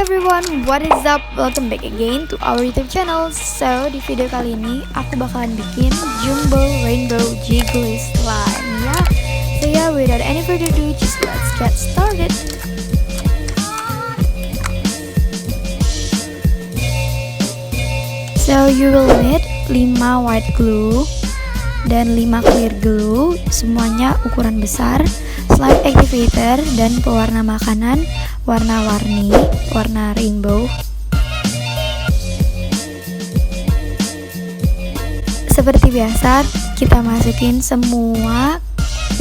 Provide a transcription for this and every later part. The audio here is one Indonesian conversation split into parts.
everyone, what is up? Welcome back again to our YouTube channel. So, di video kali ini aku bakalan bikin Jumbo Rainbow Jiggly Slime ya. So yeah, without any further ado, just let's get started. So you will need 5 white glue dan 5 clear glue, semuanya ukuran besar, slime activator dan pewarna makanan warna-warni, warna rainbow. Seperti biasa, kita masukin semua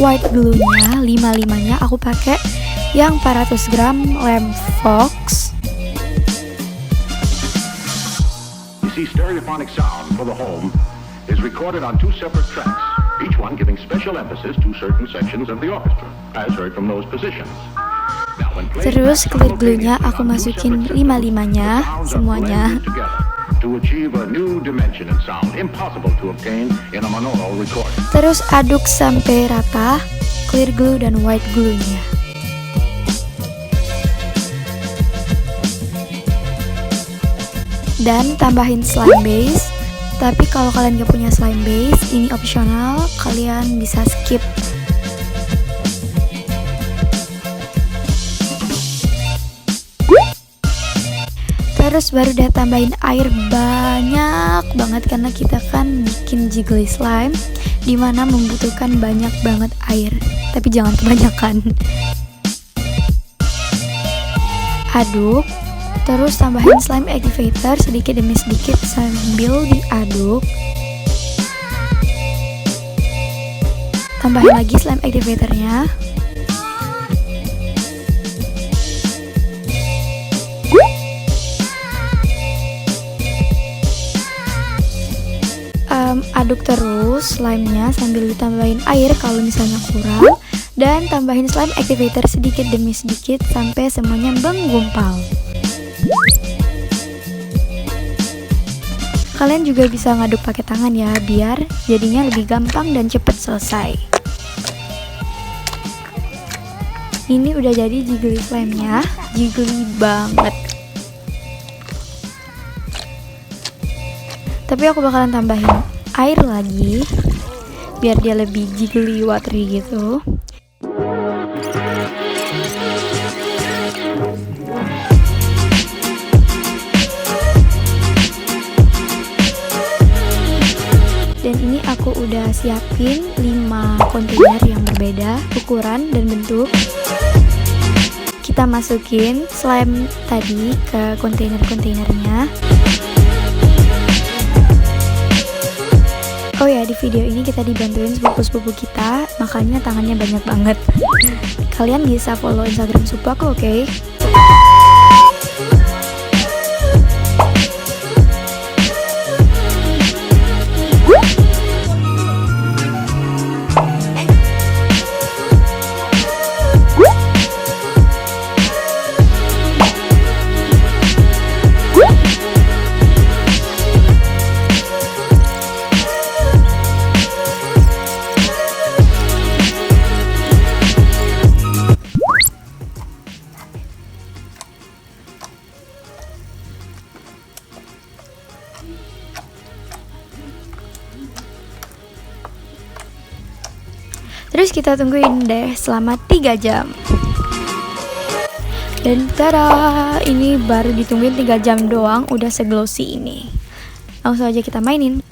white glue-nya, 5-5-nya. Aku pakai yang 400 gram lem fox. You see, stereophonic sound for the home is recorded on 2 separate tracks, each one giving special emphasis to certain sections of the orchestra, as heard from those positions. Terus clear glue-nya aku masukin 5-5-nya semuanya. Terus aduk sampai rata clear glue dan white glue-nya. Dan tambahin slime base. Tapi kalau kalian gak punya slime base, ini opsional, kalian bisa skip. Terus baru deh tambahin air banyak banget, karena kita kan bikin jiggly slime dimana membutuhkan banyak banget air, tapi jangan kebanyakan. Aduk, terus tambahin slime activator sedikit demi sedikit sambil diaduk. Tambahin lagi slime activatornya. Aduk terus slime-nya sambil ditambahin air kalau misalnya kurang, dan tambahin slime activator sedikit demi sedikit sampai semuanya menggumpal. Kalian juga bisa ngaduk pakai tangan ya, biar jadinya lebih gampang dan cepet selesai. Ini udah jadi jiggly slime-nya, jiggly banget. Tapi aku bakalan tambahin air lagi biar dia lebih jiggly watery gitu. Dan ini aku udah siapin 5 kontainer yang berbeda ukuran dan bentuk. Kita masukin slime tadi ke kontainer-kontainernya. Oh ya, di video ini kita dibantuin sepupu-sepupu kita, makanya tangannya banyak banget. Kalian bisa follow Instagram sepupu aku, oke? Terus kita tungguin deh selama 3 jam. Dan tada, ini baru ditungguin 3 jam doang udah seglossy ini. Langsung aja kita mainin.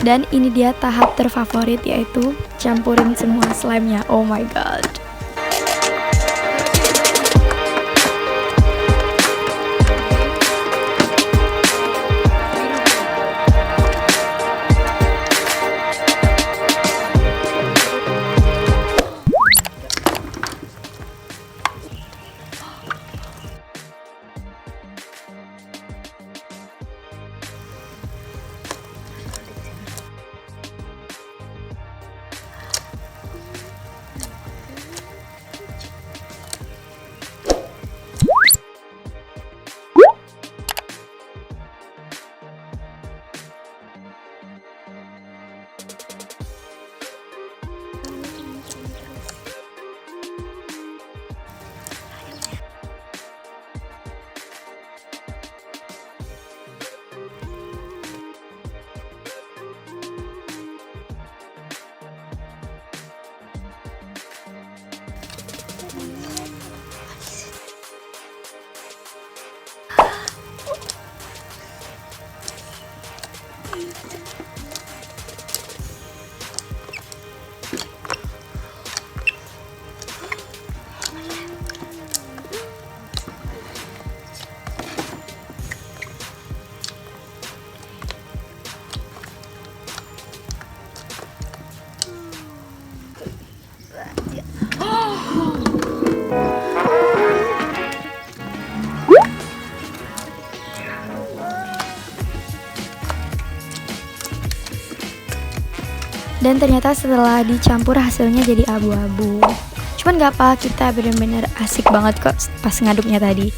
Dan ini dia tahap terfavorit, yaitu campurin semua slime-nya. Oh my god. Dan ternyata setelah dicampur hasilnya jadi abu-abu. Cuman gak apa, kita bener-bener asik banget kok pas ngaduknya tadi.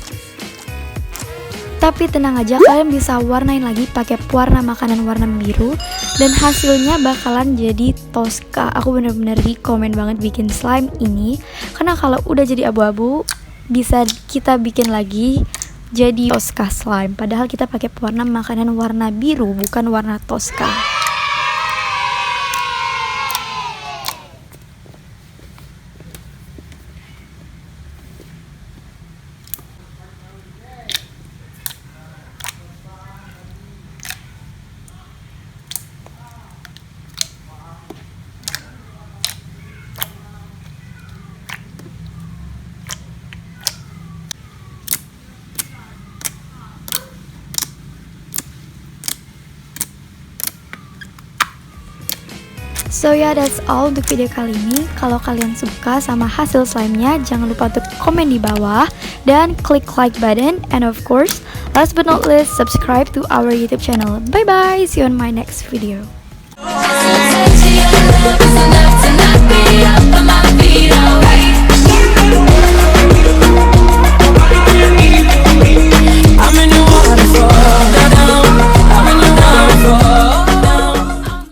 Tapi tenang aja, kalian bisa warnain lagi pakai pewarna makanan warna biru dan hasilnya bakalan jadi Tosca. Aku bener-bener rekomen banget bikin slime ini karena kalau udah jadi abu-abu bisa kita bikin lagi jadi Tosca slime. Padahal kita pakai pewarna makanan warna biru, bukan warna Tosca. So yeah, that's all untuk video kali ini. Kalau kalian suka sama hasil slime-nya, jangan lupa untuk komen di bawah dan klik like button. And of course, last but not least, subscribe to our YouTube channel. Bye bye, see you on my next video. Enough to not be up on my feet.